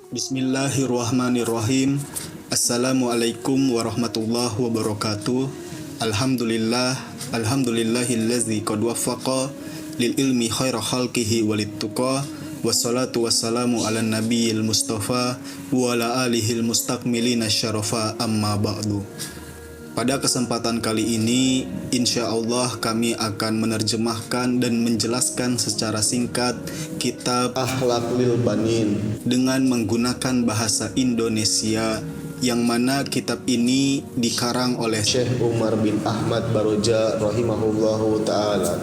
Bismillahirrahmanirrahim. Assalamualaikum warahmatullahi wabarakatuh. Alhamdulillahillazi qad waffaqa lil ilmi khaira khalqihi walittuqa. Wassalatu wassalamu ala nabiyil mustafa wa ala alihil mustakmilina syarafa amma ba'du. Pada kesempatan kali ini, insya Allah kami akan menerjemahkan dan menjelaskan secara singkat kitab Akhlaqul Banin dengan menggunakan bahasa Indonesia, yang mana kitab ini dikarang oleh Syekh Umar bin Ahmad Baroja rahimahullahu ta'ala.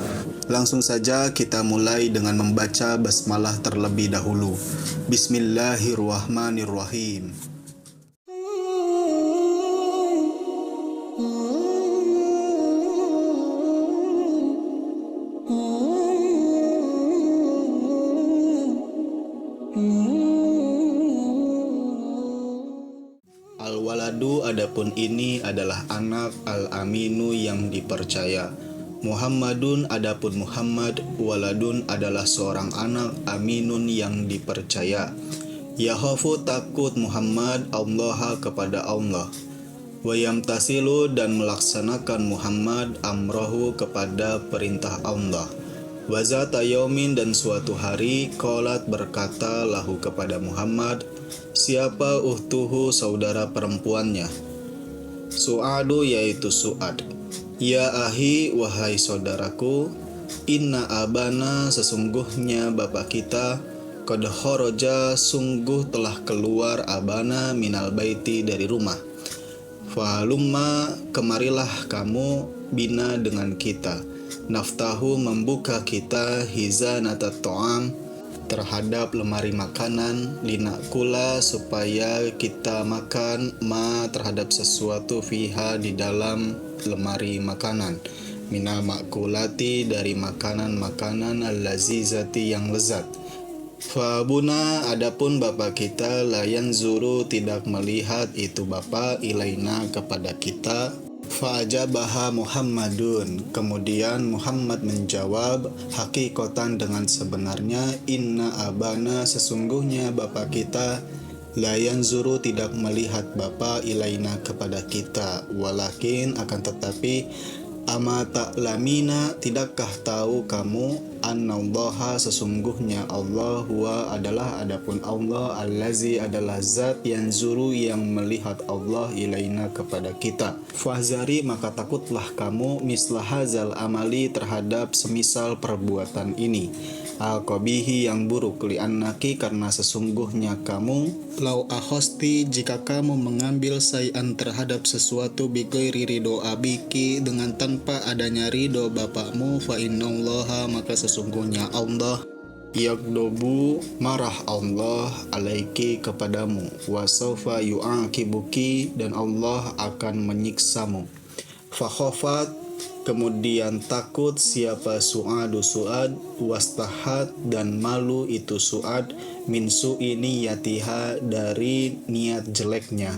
Langsung saja kita mulai dengan membaca basmalah terlebih dahulu. Bismillahirrahmanirrahim. Al-waladu, adapun ini adalah anak, al-aminu yang dipercaya. Muhammadun, adapun Muhammad, waladun adalah seorang anak, aminun yang dipercaya. Yakhafu, takut Muhammad Allah kepada Allah. Wa yamtasilu, dan melaksanakan Muhammad amrohu kepada perintah Allah. Wa zata yaumin, dan suatu hari qalat berkata lahu kepada Muhammad, siapa uhtuhu, saudara perempuannya. Su'adu, yaitu Su'ad. Ya ahi, wahai saudaraku, inna abana, sesungguhnya bapak kita, qad kharaja, sungguh telah keluar, abana minal baiti, dari rumah. Fahalumma, kemarilah kamu, bina dengan kita, naftahu, membuka kita, hizanata ta'am, terhadap lemari makanan, linakula, supaya kita makan, ma, terhadap sesuatu, fiha, di dalam lemari makanan, minal makulati, dari makanan-makanan, al-lazizati, yang lezat. Fabuna, adapun bapak kita, layan zuru, tidak melihat itu bapak, ilaina, kepada kita. Fa'ajabaha Muhammadun, kemudian Muhammad menjawab, hakikotan, dengan sebenarnya, inna abana, sesungguhnya bapak kita, layan zuru, tidak melihat bapak, ilaina, kepada kita, walakin, akan tetapi, ama ta'lamina, tidakkah tahu kamu, annallaha, sesungguhnya Allah, huwa, adalah, adapun Allah, allazi, adalah zat, yanzuru, yang melihat Allah, ilaina, kepada kita. Fahzari, maka takutlah kamu, mislahazal amali, terhadap semisal perbuatan ini, al-qabihi, yang buruk, li'annaki, karena sesungguhnya kamu, lau akhosti, jika kamu mengambil sayan, terhadap sesuatu, bighairi ridho abiki, dengan tanpa adanya ridho bapakmu, fa innallaha, maka sesungguhnya Allah, yakdobu, marah Allah, alaiki, kepadamu, wasaufa yu'aqibuki, dan Allah akan menyiksamu. Fakhofat, kemudian takut siapa Su'adu, Su'ad, wastahat, dan malu itu Su'ad, min su'ini yatiha, dari niat jeleknya.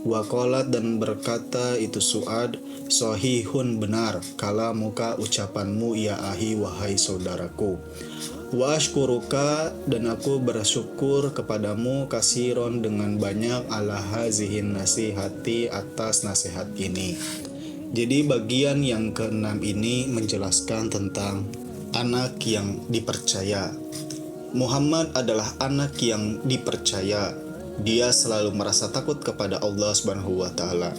Waqalat, dan berkata itu Su'ad, sahihun, benar, kalamuka, ucapanmu, ya ahi, wahai saudaraku. Wa ashkuruka, dan aku bersyukur kepadamu, kasiron, dengan banyak, ala hazihin nasihati, atas nasihat ini. Jadi bagian yang keenam ini menjelaskan tentang anak yang dipercaya. Muhammad adalah anak yang dipercaya. Dia selalu merasa takut kepada Allah Subhanahu wa ta'ala.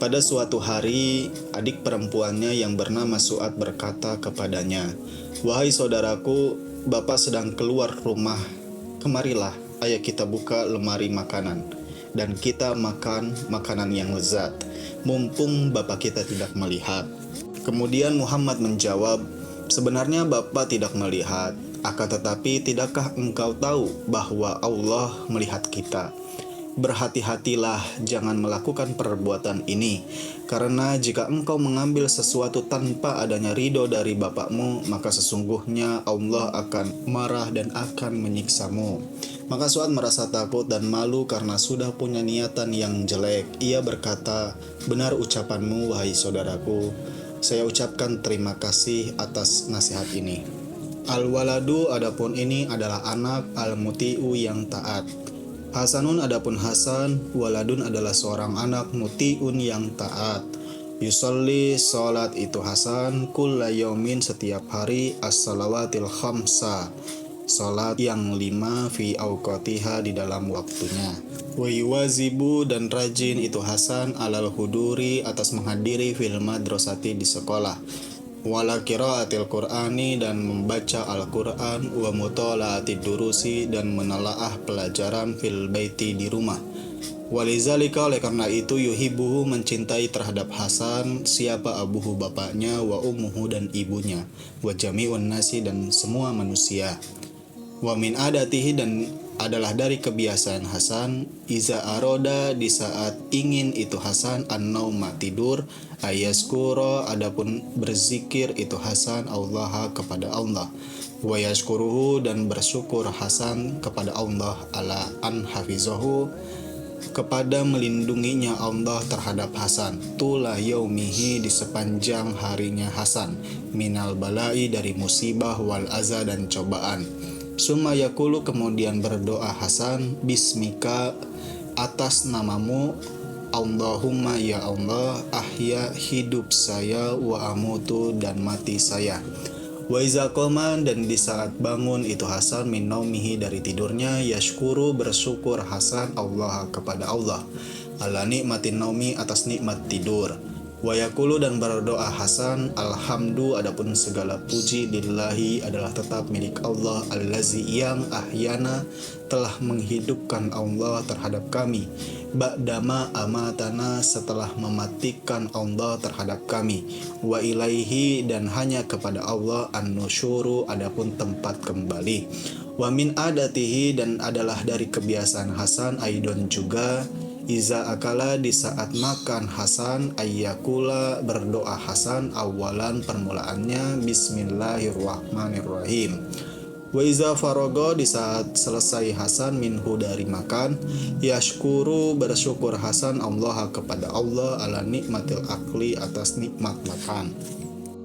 Pada suatu hari, adik perempuannya yang bernama Su'ad berkata kepadanya, wahai saudaraku, bapak sedang keluar rumah. Kemarilah, ayo kita buka lemari makanan, dan kita makan makanan yang lezat, mumpung bapak kita tidak melihat. Kemudian Muhammad menjawab, sebenarnya bapak tidak melihat, akan tetapi tidakkah engkau tahu bahwa Allah melihat kita? Berhati-hatilah, jangan melakukan perbuatan ini, karena jika engkau mengambil sesuatu tanpa adanya ridho dari bapakmu, maka sesungguhnya Allah akan marah dan akan menyiksamu. Maka Su'ad merasa takut dan malu karena sudah punya niatan yang jelek. Ia berkata, benar ucapanmu, wahai saudaraku, saya ucapkan terima kasih atas nasihat ini. Al-waladu, adapun ini adalah anak, al-muti'u, yang taat. Hasanun adapun Hasan, waladun adalah seorang anak, mutiun yang taat. Yusolli salat itu Hasan, kulla yaumin setiap hari, as-salawatil khamsa, salat yang 5 fi awqatiha di dalam waktunya. Wa yuwazibu dan rajin itu Hasan alal huduri atas menghadiri fil madrasati di sekolah. Wala qiraatil Qur'ani dan membaca Al-Qur'an, wa mutalaatid durusi dan menelaah pelajaran fil baiti di rumah. Walizalika oleh karena itu yuhibbuhu mencintai terhadap Hasan siapa abuhu bapaknya, wa ummuhu dan ibunya, wa jami'un nasi dan semua manusia. Wa min adatihi dan adalah dari kebiasaan Hasan, iza aroda di saat ingin itu Hasan an-nauma tidur, ayaskuro adapun berzikir itu Hasan Allah kepada Allah, wa yashkuruhu dan bersyukur Hasan kepada Allah ala an hafizahu kepada melindunginya Allah terhadap Hasan, tula yaumihi di sepanjang harinya Hasan, minal balai dari musibah wal aza dan cobaan. Summa yakulu kemudian berdoa Hasan, bismika atas namamu, Allahumma ya Allah, ahya hidup saya, wa amutu dan mati saya. Wa iza qoma dan di saat bangun itu Hasan min naumihi dari tidurnya, yashkuru bersyukur Hasan Allah kepada Allah, ala nikmatin naumi atas nikmat tidur. Wa yakulu dan berdoa Hasan, alhamdu adapun segala puji lillahi adalah tetap milik Allah, allazi yang ahyana telah menghidupkan Allah terhadap kami, ba'dama amatana setelah mematikan Allah terhadap kami, wa ilaihi dan hanya kepada Allah an-nusyuru adapun tempat kembali. Wa min adatihi dan adalah dari kebiasaan Hasan aidon juga, iza akala di saat makan Hasan, ayyakula berdoa Hasan awalan permulaannya bismillahirrahmanirrahim. Wa iza farogo di saat selesai Hasan minhu dari makan, yashkuru bersyukur Hasan Allah kepada Allah ala nikmatil akli atas nikmat makan.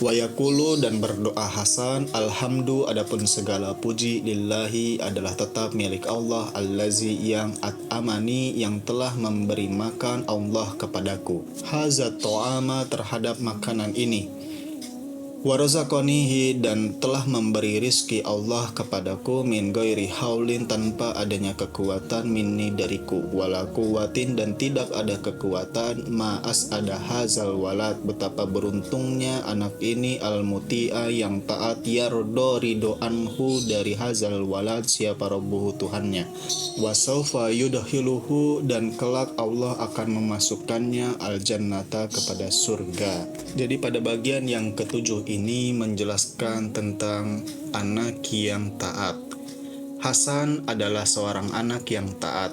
Wa yakulu dan berdoa Hasan, alhamdu adapun segala puji lillahi adalah tetap milik Allah, allazi yang at'amani yang telah memberi makan Allah kepadaku, hazat to'ama terhadap makanan ini, wa razaqanihi dan telah memberi rizki Allah kepadaku, min ghairi haulin tanpa adanya kekuatan, minni dariku, wala quwwatin dan tidak ada kekuatan, ma'as ada hazal walad betapa beruntungnya anak ini, al muti'a yang taat, yardo ridho anhu dari hazal walad siapa rabbuhu Tuhannya, wa sawfa yudhiluhu dan kelak Allah akan memasukkannya al jannata kepada surga. Jadi pada bagian yang ketujuh ini menjelaskan tentang anak yang taat. Hasan adalah seorang anak yang taat.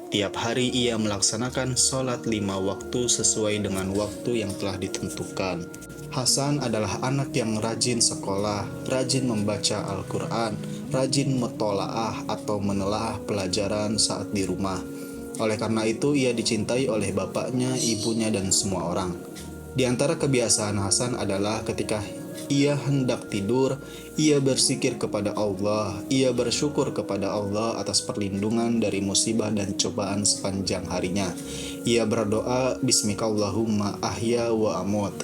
Tiap hari ia melaksanakan sholat 5 waktu sesuai dengan waktu yang telah ditentukan. Hasan adalah anak yang rajin sekolah, rajin membaca Al-Quran, rajin mutolaah atau menelaah pelajaran saat di rumah. Oleh karena itu ia dicintai oleh bapaknya, ibunya, dan semua orang. Di antara kebiasaan Hasan adalah ketika ia hendak tidur, ia berzikir kepada Allah, ia bersyukur kepada Allah atas perlindungan dari musibah dan cobaan sepanjang harinya. Ia berdoa, bismikallahumma ahya wa amut.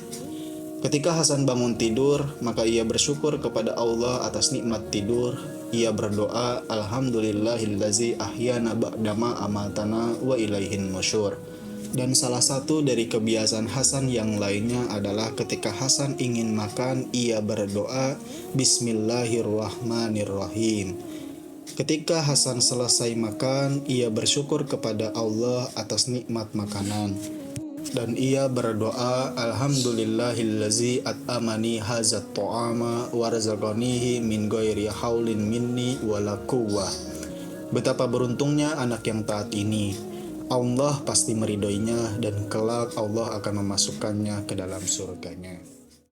Ketika Hasan bangun tidur, maka ia bersyukur kepada Allah atas nikmat tidur. Ia berdoa, alhamdulillahillazi ahyana ba'dama amatana wa ilaihin nusyur. Dan salah satu dari kebiasaan Hasan yang lainnya adalah ketika Hasan ingin makan, ia berdoa bismillahirrahmanirrahim. Ketika Hasan selesai makan, ia bersyukur kepada Allah atas nikmat makanan. Dan ia berdoa, alhamdulillahillazi at'amani hazat to'ama warzaqanihi min ghairi haulin minni wala quwwah. Betapa beruntungnya anak yang taat ini. Allah pasti meridhoinya dan kelak Allah akan memasukkannya ke dalam surganya.